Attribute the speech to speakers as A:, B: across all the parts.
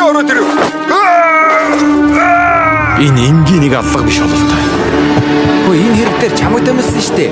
A: ороод ирэв.
B: Энэ энгийн нэг аллага биш бололтой.
C: Хөө энэ хэрэг дээр чамд дэмэлсэн шүү дээ.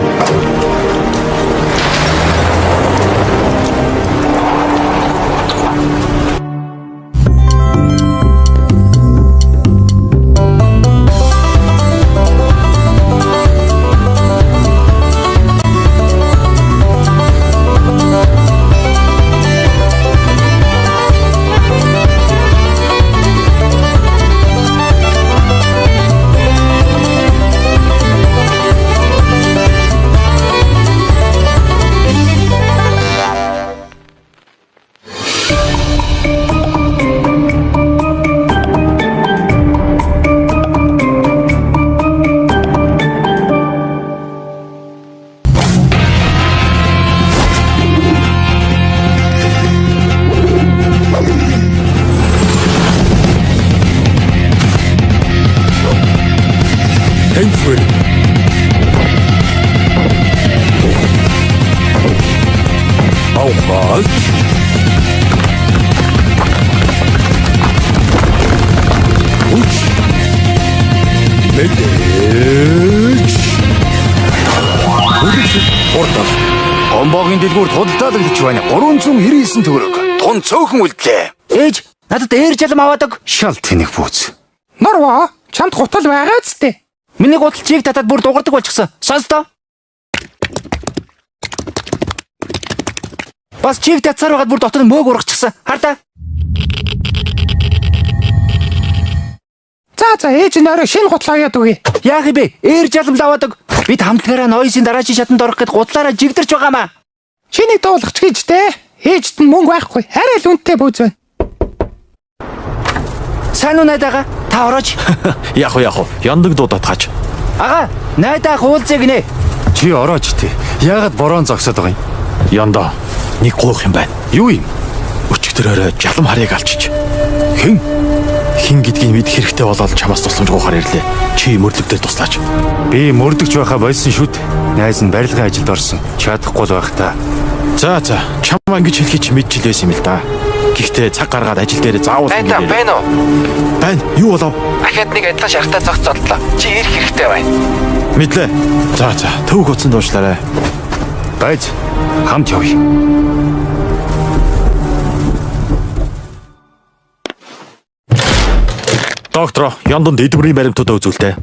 A: Тэнцвэр. Аухаа. Уч. Мэдээж. Урдаа.
D: Гомбоогийн дэлгүүрт худалдаалагдж байна. 399 төгрөг. Тун цөөхөн үлдлээ.
C: Ээж, надад ээр жалам аваадаг.
D: Шал тэнэг бүүз.
E: Норвоо, чамд гутал байгаа үсттэй.
C: Миний гутал чийг татаад бүр дугардаг болчихсон. Сонстоо. Бас чийг татсаар байгаад бүр дотор нь мөөг ургачихсан. Хардаа.
E: За ээж нөрөө шинэ гутал аваад өгье.
C: Яах вэ? Ээр жалам аваадаг. Бид хамтгаараа ноёсын дараачийн шатанд орох гэд гутлаараа жигдэрч байгаамаа.
E: Чиний дуулах ч гэж дээ. Ээжд нь мөнгө байхгүй. Арай л үнэтэй бүүз байна.
C: Сайн уу найдаага? Та орооч.
B: Яг уу. Яндаг дуудаад хааж.
C: Ага, найдаа хуулзыг нэ.
D: Чи орооч тий. Яагаад борон зогсоод байгаа юм?
B: Яндаа нэг гуйх юм байна.
D: Юу юм?
B: Өчигдөрөөрөө жалам харыг алчиж.
D: Хэн?
B: Хин гэдгийг мэдэх хэрэгтэй болоод чамаас тусламж гоохоор ирлээ. Чи мөрлөгдөд туслаач.
D: Би мөрдөгч байхаа болсон шүү дээ. Найз нь барилгын ажилд орсон. Чадахгүй л байх та.
B: За чам ингэж хэлхий чи мэдчил байсан юм л да. Гэхдээ цаг гаргаад ажил дээр заавал
C: Найдаа байна уу?
B: байна. Юу болов?
C: Ахад нэг адилхан шахтаа зогцолтлоо. Чи ирэх хэрэгтэй байна.
B: Мэдлээ. За төвөг утсан дуушлаарай.
D: Байж хамт явъя.
B: Доктор, Янданд эдбэрийн баримтуудаа үзүүлтэй.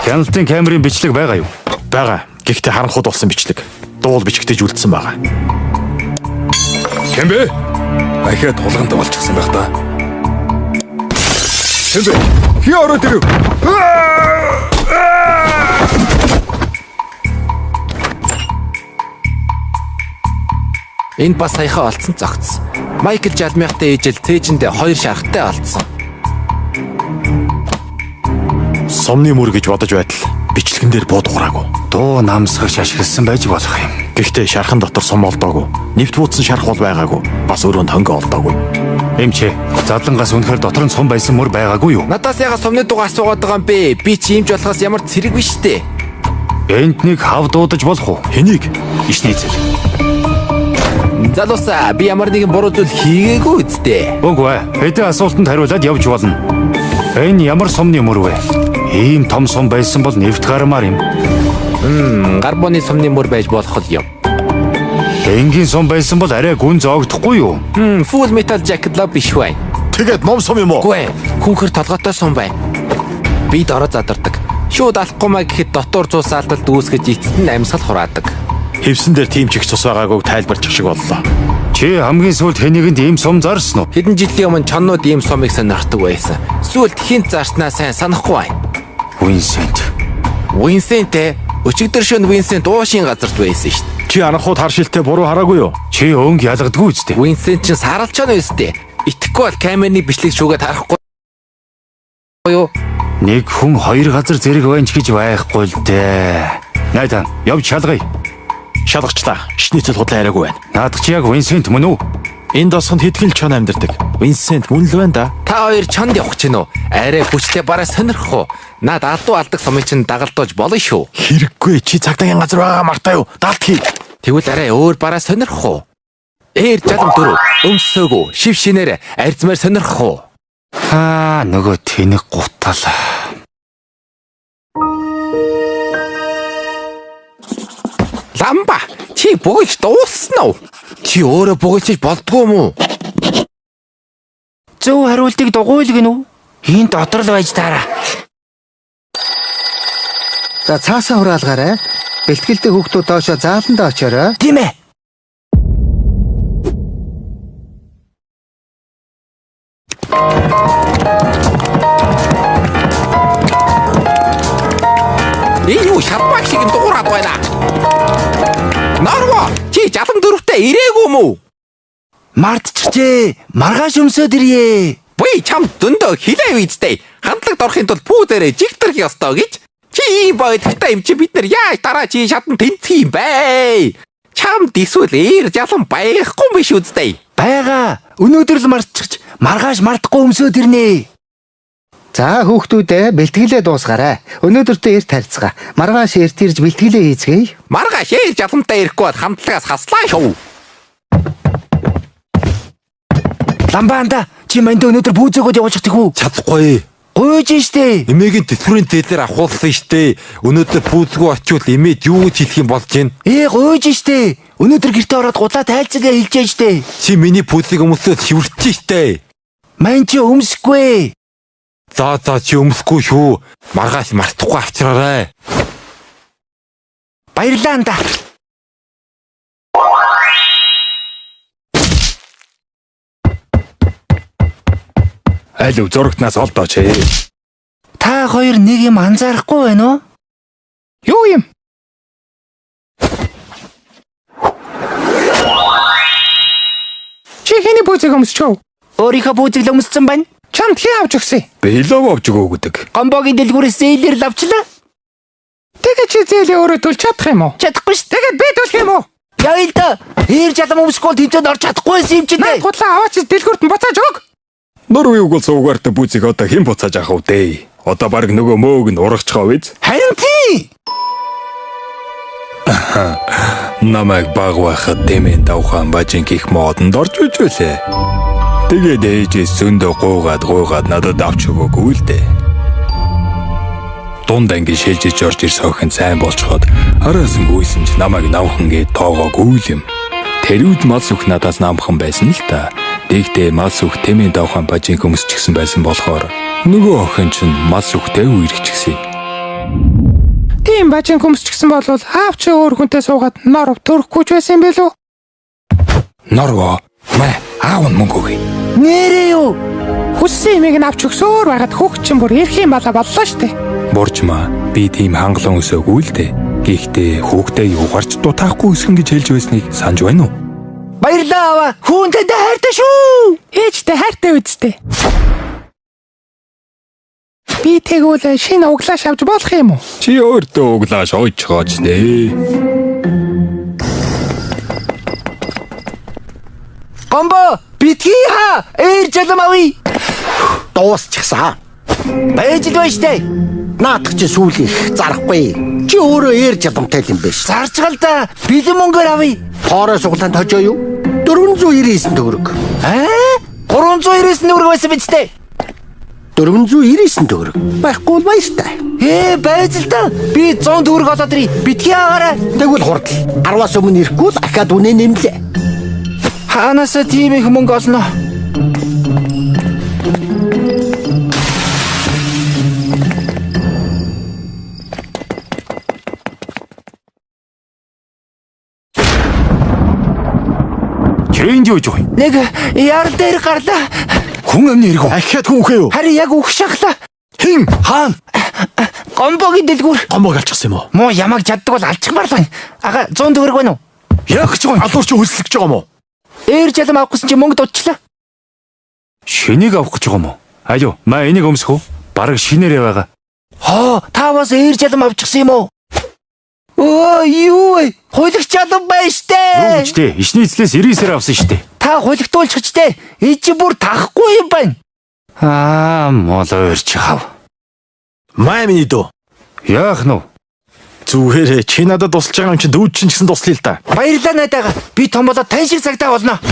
D: Хяналтын камерын бичлэг байгаа юу?
B: Бага. Гэхдээ харанхуйд болсон бичлэг. Дуул бичгтэж үлдсэн байгаа.
A: Хэмбэ? Ахиад тулганд болчихсон байх та. Хэмбэ? Хий ороод ирэв.
C: Энэ бас саяхан олцсон цогц. Майкл Жадмихтай ижил цээжиндээ 2 шаргатай олцсон.
B: Сомны мөр гэж бодож байтал бичлэгэн дээр бууд ураагүй.
D: Дуу намсгагч ашигласан байж болох юм.
B: Гэхдээ шархан дотор сум олдоогүй. Нэвт буудсан шарх бол байгаагүй. Бас өрөөнд хөнгө олдоогүй.
D: Эмчээ, задлангаас үнэхээр дотор нь сум байсан мөр байгаагүй юу?
C: Надаас яга сумны дугаа асуугаад байгаа юм бэ? Би чи имж болохоос ямар цэрэг биш дээ.
D: Энд нэг хав дуудаж болох уу?
B: Хэнийг?
D: Ишний зэрэг.
C: Залуусаа би ямар нэгэн буруу зүйл хийгээгүй үсттэй.
D: Үгүй ээ. Хэдэн асуултанд хариулаад явж болно. Энэ ямар сумны мөр вэ? Ийм том сум байсан бол нэвт гармаар юм.
C: Гарбоны сумны мөр байж болох л юм.
D: Энгийн сум байсан бол арай гүн зоогдохгүй юу?
C: Full Metal Jacket л биш бай.
B: Тэгээд ном сум юм уу?
C: Үгүй ээ. Хүнхэр толгойтой сум бай. Би дороо задардаг. Шууд алахгүй маа гэхэд дотор цус алдалт үүсгэж эцэст нь амьсгал хураадаг.
B: Хевсэн дээр тийм ч их цус байгаагүй тайлбарчих шиг боллоо.
D: Чи хамгийн сүүлд хэнийг ийм сум зарсан уу?
C: Хэдэн жилийн өмнө чоннууд ийм сумыг сонирхдаг байсан. Сүүлд хинт зарснаа сайн санахгүй байна.
D: Винсент.
C: Винсент өчигдөр шөнө Винсент уушийн газарт байсан шүү дээ.
B: Чи анхуд харшилтээ буруу хараагүй юу?
D: Чи өнгө ялгадгүй үстэй.
C: Винсент ч саралч нь өстэй. Итгэхгүй бол камерны бичлэг шүүгээд харахгүй юу?
D: Нэг хүн 2 газар зэрэг байна ч гэж байхгүй л дээ. Найдан, явж шалгая.
B: Шалгачлаа. Шнийцэл худлаа яриаггүй байна.
D: Наадах чи яг Винсент мөн үү?
B: Энэ досгонд хэдгэл чон амьдардаг. Винсент мөн л байна да.
C: Та хоёр чонд явах чинь үү? Арай хүчтэй бараа сонирхох уу? Наад алдуу алдаг сумын чинь дагалдуулж болно шүү.
B: Хэрэггүй чи цагтаагийн газар байгаа мартаа юу? Далд хий.
C: Тэгвэл арай өөр бараа сонирхох уу? Ээр жалам дөрөв. Өмсөөгөө шив шинээр арьзмаар сонирхох уу?
D: Нөгөө тэнэг гутал.
C: Ламба, чи бугаж дууссан уу? Чи өөрөө бугажиж болдгоо юм уу?
D: Зөв хариултыг дугуйлгэн үү? Энд дотор л байж таараа.
E: За цаасаа хураалгаарай. Бэлтгэлтэй хүүхдүүд доошоо зааландаа очоорой.
D: Тийм ээ.
C: Юу шатмаг шиг дуурайд байна. Нарва, чи жалам дөрөвтэй ирээгүй юм уу?
D: Мартчихжээ. Маргааш өмсөд ирье.
C: Би чам дөндөө хилээ үйдтэй. Хандлагд орохын тулд пүү дээрээ жигтрэх ёстой гэж. Чи бодтой юм чи бид нар яаж дараа чи шатан тэнцэх юм бэ? Чам дисвэл ээр жалам байхгүй биш үстэй.
D: Бага. Өнөөдөр л мартчихж маргааш мартахгүй өмсөд ирнэ.
E: За хүүхдүүдээ бэлтгэлээ дуусгаарай. Өнөөдөртөө эрт харьцгаа. Маргааш эрт ирж бэлтгэлээ хийцгээе.
C: Маргааш ээр жаламтай ирэхгүй бол хамтлагаас хаслаа шүү.
D: Ламбаанда чи манд өнөөдөр бүүзээгүүд явуулчих тийхүү.
A: Чадахгүй.
D: Гуйж штэ.
A: Эмээгийн тэтгэврийн дээлэр авахулсан штэ. Өнөөдөр пүүзгөө очивол эмээд юу гэж хэлэх юм болж байна?
D: Гуйж штэ. Өнөөдөр гэртээ ороод гудлаа тайлцгаа хэлжээ штэ.
A: Чи миний пүүзийг өмсөд шивэрч штэ.
D: Ман чи өмсөхгүй.
A: За чи өмсөхгүй шүү. Маргааш мартахгүй авчраарай.
D: Баярлалаа анда.
A: Алив зурагтнаас олдооч ээ.
D: Та хоёр нэг юм анзаарахгүй байна уу?
E: Юу юм? Чи хэний бүүзэг өмсчөө?
D: Өөрийнхөө бүүзэг л өмссөн байна.
E: Чамд хий авч өгсөн.
A: Би лов авч өгөө гэдэг.
D: Гомбогийн дэлгүүрээс зээлэр лавчлаа.
E: Тэгээ чи зээлээ өөрөө төлж чадах юм уу?
D: Чадахгүй ш.
E: Тэгээд би төлөх юм уу?
D: Яа л да. Ээр жалам өмсөхгүй тэмцээнд орж чадахгүй юм чи
E: Наа
D: дээ.
E: гутлаа аваач дэлгүүрт нь буцааж өг.
A: Нор үег бол суугаартай пүүзийг одоо хэн буцааж авах вэ? Одоо баг нөгөө мөөг нь урагчгаа биз?
D: Харин тий.
A: Намайг баг байхад дэмэн давхан бажин гих модонд орж үжүүлээ. Тэгээд ээжээс зөндөө гуугаад надад авч өгөөгүй л дээ. Дунд анги шилжиж орж ирс охин сайн болцоход араас нь гүйсэн ч намайг навхан гээд тоогоогүй л юм. Тэр үед мал сүх надаас намхан байсан л та. Дэгтээ мал сүх дэмэн давхан бажин өмсчихсэн байсан болохоор нөгөө охин ч мал сүхтэй үерхчихсэн.
E: Тийм бажин көмсчихсэн бол аав чи өөр хүнтэй суугаад нор төрөхгүй ч байсан юм билүү?
A: Норво мэ аав нь мөнгө өгье.
D: Нэрээ юу?
E: Хүссэн юмыг нь авч өгсөөр байгаад хүүхд чинь бүр ирэх юм боллоо штэ.
A: Буржмаа би тийм хангалуун өсөөгүй л дээ. Гэхдээ хүүхдээ юугаарч дутаахгүй өсгөн гэж хэлж байсныг санаж байна уу?
D: Баярлаа аваа. Хүүнтэй хайртай шүү.
E: Ээжтэй хайртай үсттэй. Би тэгвэл шинэ углааш авч болох юм уу?
A: Чи өөртөө углааш ойчгооч дээ.
D: Гомбо, битгий ха. Ээр жалам авъя.
F: Дуусчихсан.
D: Байж л байж тээ.
F: Наадах чи сүүлийнх зарахгүй. Чи өөрөө ээр жаламтай юм биш.
D: Зарчгал да. Бэлэн мөнгөөр авъя.
F: Хоорой суглаанд хожоо юу? 499 төгрөг.
D: 399 төгрөг байсан биз дээ.
F: 499 төгрөг. Байхгүй бол баяртай.
D: Байж л да. Би 100 төгрөг олоод ирье. Битгий аваарай.
F: Тэгвэл хурдл. 10-аас өмнө ирэхгүй л ахаад үнэ нэмлээ.
D: Хаанаас тийм их мөнгө олно?
B: Энд юу жоо?
D: Нэг яар дээр гарлаа.
B: Хүн амны иргэн. Ахиад хүн үхээ юу?
D: Харин яг үх шахлаа.
B: Хин хаан
D: Гомбогийн дэлгүүр.
B: гомбог алчихсан юм уу?
D: Муу ямаг чаддаг бол алчихмаар л байна. Ага 100 төгрөг байна уу?
B: Яг ч гоо алуурч хөлслөж байгаа юм уу?
D: Ээр жалам авах гэсэн чи мөнгө дутчлаа.
B: Шинийг авах гэж байгаа юм уу? Алуу, маа энийг өмсөх үү? Бараг шинээрээ байгаа.
D: Та бас ээр жалам авчихсан юм уу? Юу вэ? Хулигч жалам байна
B: Юу
D: штэ.
B: гэж те? Ишний эзлээс 90-ээр авсан штэ.
D: Та хулигтуулчих штэ. Ич бүр тахгүй юм байна.
B: Мол ойрч хав.
A: Маа миний дөө.
B: Яах нь вэ? Зүгээрээ чи надад тусалж байгаа юм чи дүүд чинь ч гэсэн туслая л да.
E: Баярлалаа найдаага. Би том болоод тань шиг цагтаа болно.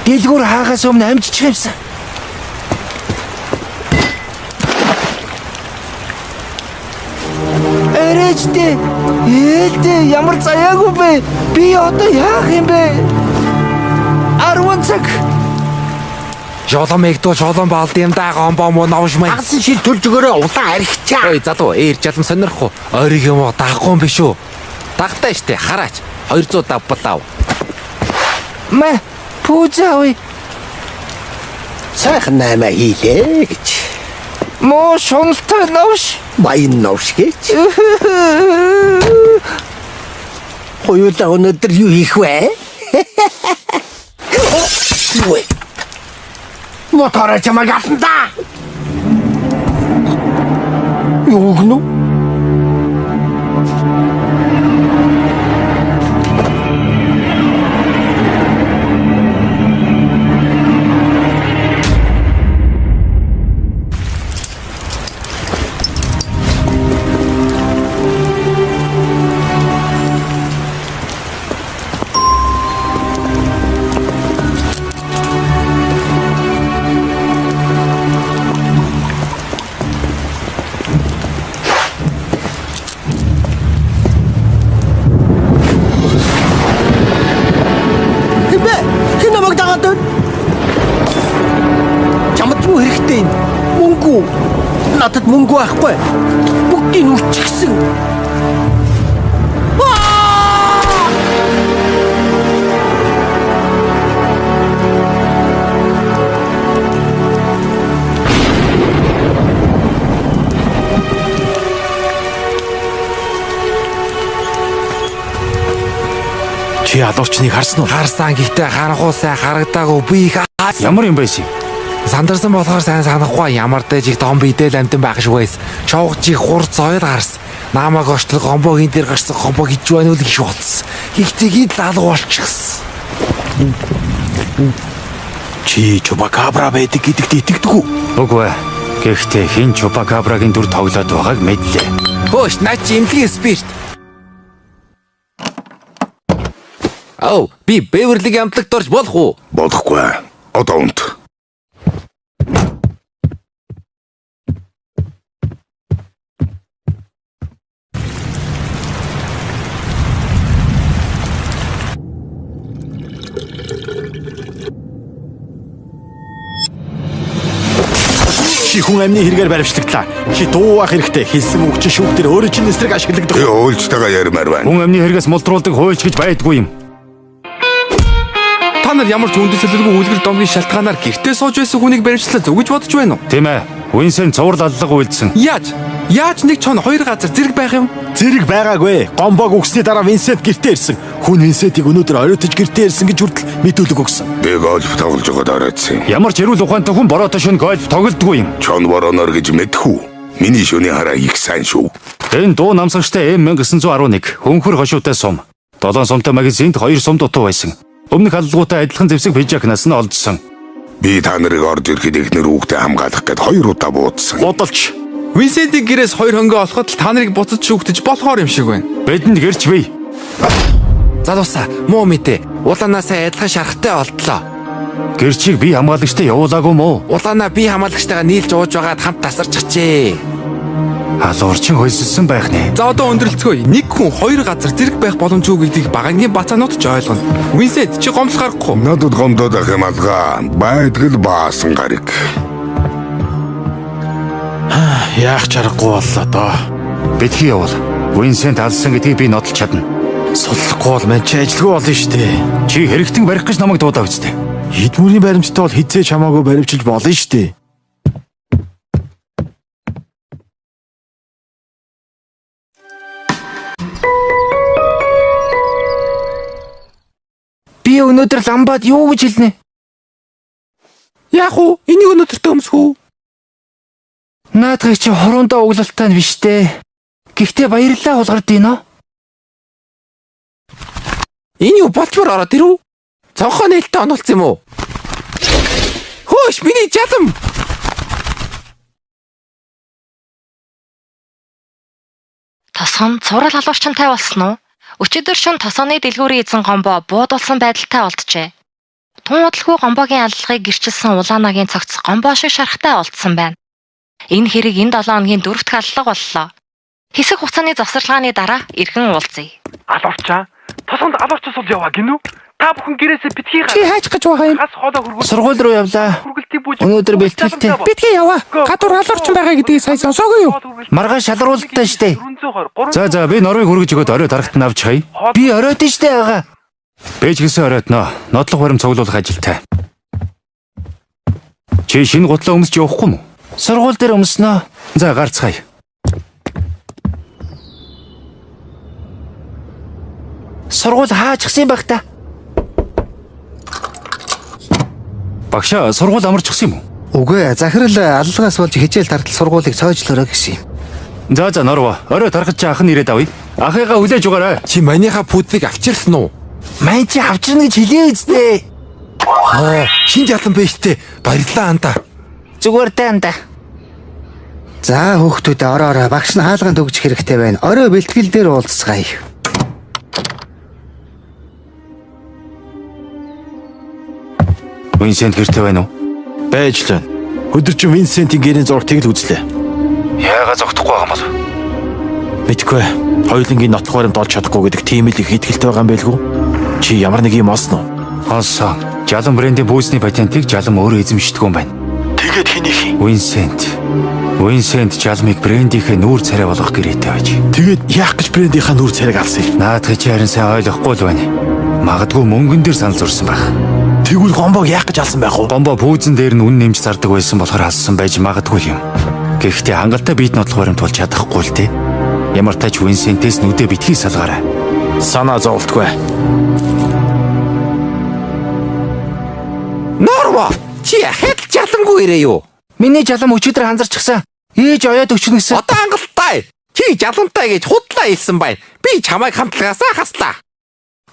E: Дэлгүүр хаагаас өмнө амжиж юмсан. Эрежтэй. Ээлтэй ямар заяагүй бэ? Би одоо яах юм бэ? 10 цаг.
C: Жолом эгдүү жолом балд юм да гомбо муу новш мэн.
F: Агсан шил төлж өгөөрэй улаан архичаа.
C: Ой залуу ээр жалам сонирхгүй. Ойрыг юм уу дагахгүй юм биш үү? Дагтаа штэ хараач. 200 давбалав.
E: Мэ пүүзаавь.
F: Сайхан наймаа хийлээ гэж.
E: Мо шуналтай новш.
F: Баян новш гэж. Хоёулаа өнөөдөр юу хийх вэ? Юу? Мотороо чамаг атанда. Юу гэнэ? Надад мөнгө байхгүй. Бүгдийг үчигсэн.
B: Чи алуурчныг харсан уу?
C: Харсан гэхдээ харанхуй сайн харагдаагүй би их
D: Ямар юм байсан?
C: сандарсан болохоор сайн санахгүй ямар дэжиг том бидэл амтан байх шиг байс. Човгчиг хурц ойл гарс. Намаг очлог гомбогийн дээр гарсан гомбо гэж байна уу гэж бодсон. Хигтэйг л алга болчихсон.
B: Чи Чупакабра байдаг гэдэгт итгэдэг үү?
D: Үгүй ээ. Гэхдээ хин Чупакабрагийн дүр тоглоод байгааг мэдлээ.
C: Хөөш наач имлэг спирт. Би Бэверлигийн амтлагт орж болох уу?
G: Болохгүй. Одоо унт.
B: Чи хүн амны хэрэгээр баримтлагдлаа. Чи дуугах хэрэгтэй. Хэлсэн үг чинь шүүхтэр өөрөө чинь эсрэг ашигладаг.
G: Би уйлжтайгаа ярмаар байна.
D: Хүн амны хэрэгээс мулдруулдаг хуульч гэж байдгүй юм.
A: Та нар ямар ч үндэс хэлэлгүй үлгэр домгийн шалтгаанаар гэртээ сууж байсан хүнийг баримтлаа зөв гэж бодож байна уу?
D: Тийм ээ. Винсент цуврал аллага үйлдсэн.
A: Яаж нэг чон хоёр газар зэрэг байх юм?
B: Зэрэг байгаагүй. Гомбог өгсний дараа Винсент гэртээ ирсэн. Хүн Винсентийг өнөөдөр оройтож гэртээ ирсэн гэж хүртэл мэдүүлэг өгсөн.
G: Би гольф тоглож байгаад оройтсан.
D: Ямар ч эрүүл ухаантай хүн бороотой шөнө гольф тоглодгүй юм.
G: Чон бороноор гэж мэдхүү. Миний шөнийн хараа их сайн шүү.
D: Энэ дуу намсагчтай M1911 хөнхөр хошуутай сум. 7 сумтай магазинд 2 сум дутуу байсан. Өмнөх аллагуутай адилхан зэвсэг пижакнаас нь олдсон.
G: Би та нарыг орж ирэхэд ихнэр хүүхдээ хамгаалах гээд 2 удаа буудсан.
B: Бодолч.
A: Винсентийн гэрээс хоёр хөнгөө олоход л та нарыг буцаж шүүгтэж болохоор юм шиг байна.
D: Бидэнд гэрч бий.
C: Залуусаа муу мэдээ. Улаанаасаа адилхан шарахтай олдлоо.
D: Гэрчийг би хамгаалагчтай явуулаагүй мó.
C: Улаанаа би хамгаалагчтайгаа нийлж ууж байгаад хамт тасарчихжээ.
D: Халуурчин хөлсөлсөн байх нэ.
A: За одоо өндөрлцгөө. Нэг хүн хоёр газар зэрэг байх боломжгүй гэдгийг багангийн бацаанууд ч ойлгоно. Винсент чи гомдол гарахгүй.
G: Надад гомдоод ах юм алгаа. Байдгал баасан гариг.
B: Яах чаргагүй боллоо доо.
D: Битгий явуул. Винсент алсан гэдгийг би нотолж чадна.
B: Судлахгүй бол мань чи ажилгүй болно шүү дээ.
D: Чи хэрэгтэн барих гэж намайг дуудаа үсттэй.
B: Эдмүрийн баримттай бол хизээч хамаагүй баримчилж болно шүү дээ.
E: Би өнөөдөр ламбад юу гэж хэлнэ?
C: Яах вэ? Энийг өнөөдөр төмсөх үү?
E: Наадхыг чи хуруундаа углалтай нь биш дээ. Гэхдээ баярлалаа хулгардыг нөө.
C: Энэ юу болчмор ороод ирв? Цонхоо нээлттэй оноолсон юм уу? Хөөш миний жалам.
H: Тосгон цуврал халуурчантай болсон уу? Өчигдөр шөнө тосгоны дэлгүүрийн эзэн гомбо буудулсан байдалтай олджээ. Тун удалгүй гомбогийн аллагыг гэрчилсэн улаанагийн цогц гомбо шиг шарахтай олдсон байна. Энэ хэрэг энэ 7 хоногийн 4 дахь аллага боллоо. Хэсэг хугацааны завсарлагын дараа иргэн уулзъя.
I: Алуурчаа. Тосгонд алуурчаас бол яваа гинүү. Та бүхэн гэрээсээ битгий
E: Чи хайж гэж байгаа юм?
I: хас хоолоо хүргүүл.
D: Сургууль руу явлаа.
I: Хүргэлтийн бууж.
D: Өнөөдөр бэлтгэлтэй.
E: Битгий яваа. Гадуур халуурчин байгаа гэдгийг сайн сонсоогүй юу?
D: Маргааш шалруулалттай штэ.
I: 420.
D: За би норыг хүргэж өгөөд орой дарагт нь авч хай. Би оройд штэ байгаа. Бэж гисэн оройдноо. Нотлох барим цуглуулах ажилтай. Чи шинэ гутлаа өмсч явахгүй мүү? Сургууль дээр өмснөө. За гарцгаая. Сургууль хаачихсан байх та. Багшаа сургууль амарчихсан юм уу?
F: Үгүй ээ, захирал аллагаас болж хичээл тартал сургуулийг цоожлоорой гэсэн юм.
D: За норво. Орой тархаж чи ах нь ирээд авъя. Ахыгаа хүлээж өгөөрэй.
C: Чи манийха пүүдлийг авчирсан уу?
F: Мань чи авчирна гэж хэлээ үстэ.
C: Шинэ жалан байж тээ. Баярлалаа анда.
F: Зүгээр даанда. За хүүхдүүд ороо багш нь хаалганд өгч хэрэгтэй байна. Орой бэлтгэл дээр уулзцгаая.
D: Винсент гэртэй байна уу?
B: Байж л байна. Өдөржин Винсентийн гэрийн зургийг л үзлээ.
D: Яагаад зогтохгүй байгаа юм бол?
B: Мэдгүй. Хоёулангийн нотлох баримт олж чадахгүй гэдэг тийм л их итгэлтэй байгаа юм байлгүй. Чи ямар нэг юм олсон уу?
D: Олсон. Жалан брендийн бүүсний патентыг жалан өөрөө эзэмшдэг юм байна.
B: Тэгээд хинийх юм?
D: Винсент жалмыг брендийнхээ нүүр царай болгох гэрээтэй байж.
B: Тэгээд яах гэж брендийнхаа нүүр царайг алсан юм?
D: Наадах чи харин сайн ойлгохгүй л байна. Магадгүй мөнгөн дээр санал зурсан байх.
B: Тэгвэл гомбог яах гэж алсан байх вэ?
D: Гомбо пүүзэн дээр нь үн нэмж зардаг байсан болохоор алсан байж магадгүй юм. Гэхдээ хангалттай биет нотлох баримт болж чадахгүй л дээ. Ямар тач Винсентээс нүдэ битгий салгаарай.
B: Санаа зовлтгүй.
C: Норма. Чи хэд жалангүй ирээ юу?
F: Миний жалам өчигдөр ханзарчихсан. Ээж оёод өчнө гэсэн.
C: Одоо хангалттай. Чи жалантай гэж худлаа хэлсэн байна. Би чамайг хамтлагаасаа хаслаа.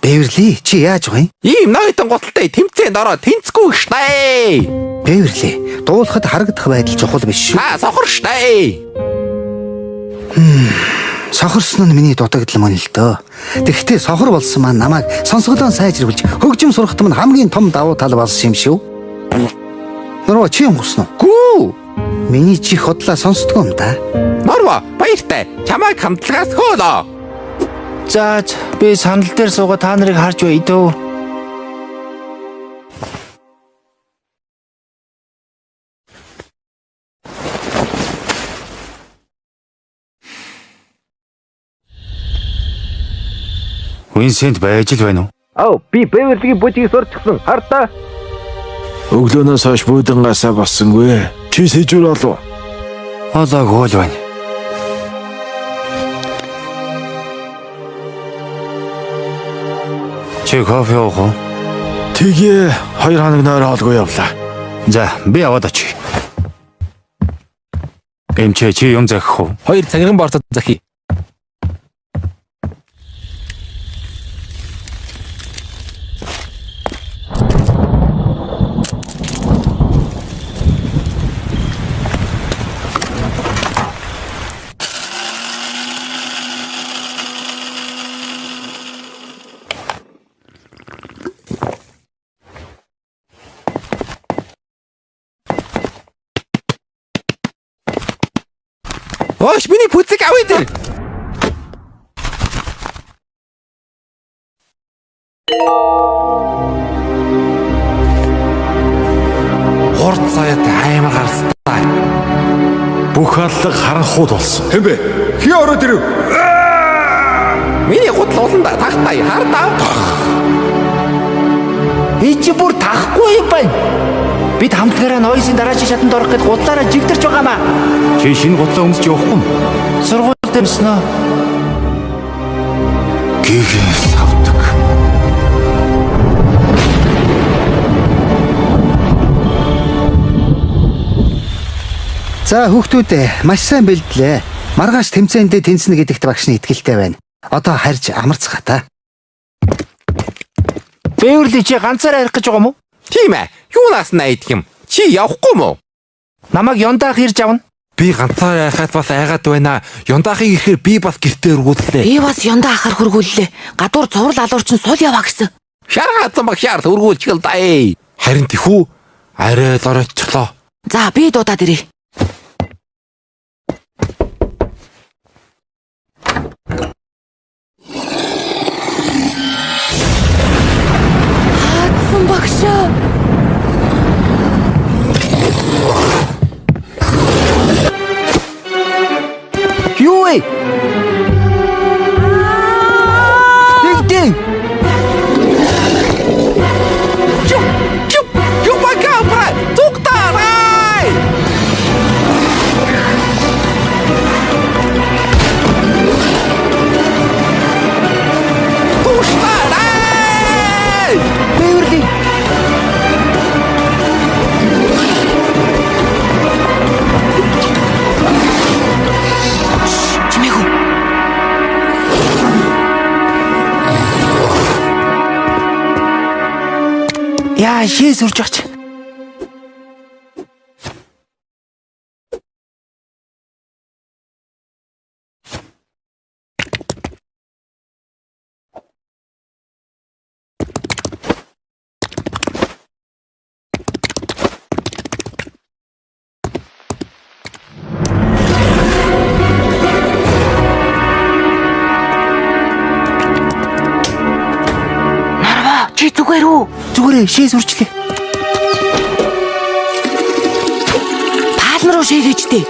F: Бэверли, чи яаж байгаа юм?
C: Ийм нойтон гуталтай тэмцээнд ороо тэнцгүй штэ.
F: Бэверли, дуулахад харагдах байдал чухал биш шүү.
C: Сохор штэ.
F: Сохорсон нь миний дутагдал мөн л дөө. Тэгэхдээ сохор болсон маань намайг сонсголоон сайжруулж хөгжим сурахт минь хамгийн том давуу тал болсон юм шүү. Нуруу чи юм гуснаа?
C: Гүү.
F: Миний чих хотлоо сонсдгоо юм да.
C: Норма, баяртай. Чамайг хамтлагаас хөөлөө.
F: За би санал дээр суугаад та нарыг харж бай дөө.
D: Винсент байж л байна уу?
I: Би Бэверлигийн бүжгийг сурчихсан. Хардаа.
B: Өглөөнөөс хойш буудангаасаа боссонгүй. Чи сэжүүр болов?
D: Олоогүй л байна. Чи кофе уух уу?
B: Тэгээ 2 хоног нойроо олгүй явлаа.
D: За би аваад очие. Эмчээ чи юм захих уу?
C: 2 цагиран борцод захий. Оош миний пүцэг авъя дээр. Хорт цаят аймаг харстай.
B: Бүх аллаг харанхууд болсон. Хэн бэ? Хий ороод ирэв.
C: Миний гутал ууланда тахтай хардаа.
F: Би чи бүр тахгүй юм байна. Бид хамтгаараа ноёсын дараагийн шатанд орох гэд гутлаараа жигдэрч байгаамаа.
D: Чи шинэ гутлаа өмсч явахгүй юм.
F: Сургууль дээр өснөө.
D: Гэгэн савдаг.
F: За хүүхдүүд маш сайн бэлдлээ. Маргааш тэмцээндээ тэнцэнэ гэдэгт багш нь итгэлтэй байна. Одоо харж амарцгаа та.
E: Бэвэрли чи ганцаараа арих гэж байгаа юм уу?
C: Тийм ээ. Юунаас найдах юм? Чи явахгүй мó?
E: Намайг Ёндаах ирж авна.
C: Би ганцаараа хайхад бас айгаад байна. Ёндаахыг ирэхээр би бас гэртээ өргүүллээ.
J: Би бас Ёндаахаар хөргүүллээ. Гадуур зурал алуурчин сул яваа гэсэн.
C: Шаргаацсан багшаар өргүүлчихэл даа. Харин тэхүү арай л оройтчлоо.
J: За би дуудаад ирье. Хаадсан багшаа.
E: Юу вэ? Дэгдэн.
C: Чупакабра! Туктарай! Туштарай!
E: Бэвэрли.
J: Чимээгүй.
E: Яа, шээс үрж ач.
J: Нарва, чи зүгээр үү?
E: Зүгээрээ шээс үрчлээ.
J: Паалн руу шийгээжтэй.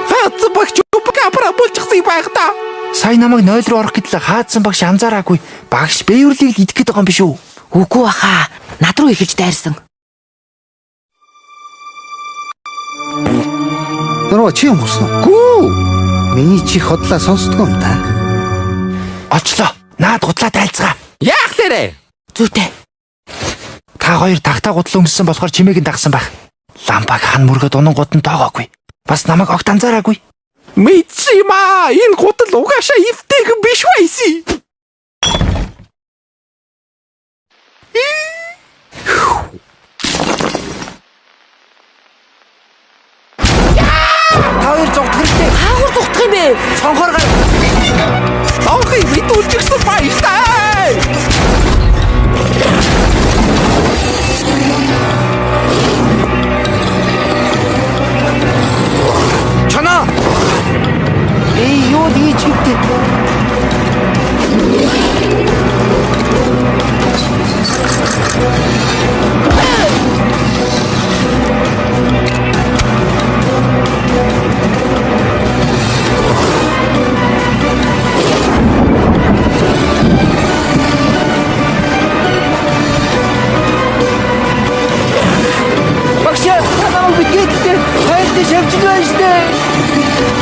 C: Хаадсан багш Чупакабра болчихсон байх та.
E: Сая намайг нойл руу орох гэтэл хаадсан багш анзаараагүй. Багш Бэвэрлийг л идэх гээд байгаа юм биш үү?
J: Үгүй баха. Над руу эхэлж дайрсан.
F: Нуруу чи юм болсон уу?
E: Гүү.
F: Миний чих хотлоо сонсдгоо юм да.
E: Очлоо. Наад гутлаа тайлцгаа.
C: Яах лээрэ?
J: Зүйтэй.
E: Та хоёр тагтаа гутлаа өнгөссөн болохоор чимээг нь дагсан байх. Лампаг хан мөргөд унангууд нь тоогоогүй. Бас намайг огт анзаараагүй.
C: Мичима! Энэ гутал угаашаа ивтэйхэн биш байсан.
E: Та хоёр зогтох хэрэгтэй.
J: Хаагур зүгтх юм бэ?
E: Цонхоор гар.
C: Оохи мэдүүлчихсэн баяртай.
E: Чана. Юу хийж хитэ? Багшаа, намайг битгээдтэй. Хайртай шавьчих байна штэ.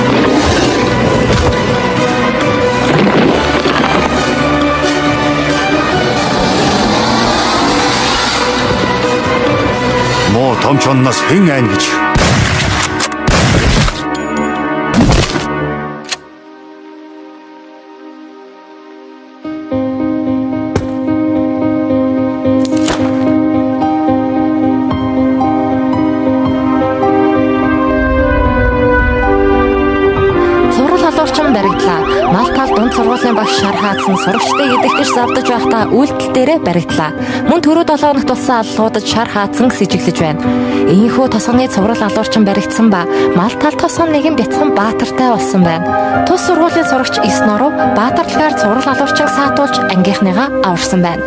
D: Муу том чонноос хэн айн гэж.
H: Зурал алуурчин баригдлаа. Малтал дунд сургуулийн багш шар хаадсан сурагчдыг идэгчж завдаж байхдаа үйлдэл дээрээ баригдлаа. Мөн түрүү 7 хоногт болсон аллуудад шар хаадсан сэжиглэж байна. Ийхүү тосгоны цуврал алуурчин баригдсан ба Малтал тосгон нэгэн бяцхан баатартай болсон байна. Тус сургуулийн сурагч Исноров баатарлагаар цуврал алуурчин саатуулж ангийнхныгаа аварсан байна.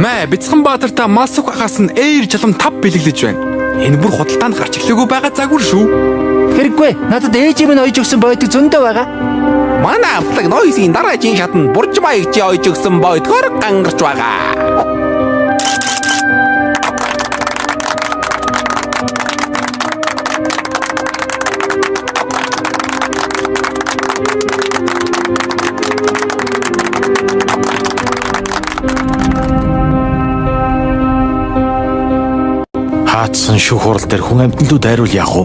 A: Мэ бяцхан баатартай мас ухахаас нь ээр жалам 5 бэлэглэж байна. Энэ бүр худалдаанд гарч ирлээгүй байгаа загвар шүү.
E: Хэрэггүй. Надад ээж минь ойж өгсөн бойдог зөндөө байгаа.
C: Манай амтлаг ноёсын дараагийн шатнд бурж маягч ойж өгсөн бойдгоор гангарч байгаа.
D: Хаадсан шүүх хурал дээр хүн амьтнууд хайруул яах вэ?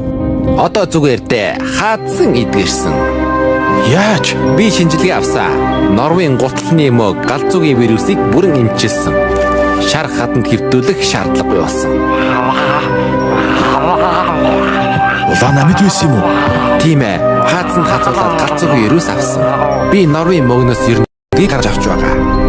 C: Одоо зүгээр дээ хаадсан эдгэрсэн.
B: Яаж?
C: Би шинжилгээ авсан. Норвегийн гутлын мөг галзуугийн вирусыг бүрэн эмчилсэн. Шар хаданд хэвдүүлэх шаардлагагүй болсон.
B: Улаан амьд байсан юм уу?
C: Тийм ээ. Хаадсан хацуулаад галзуугийн вирус авсан. Би Норвегийн мөгнөөс ер нь гарч авч байгаа.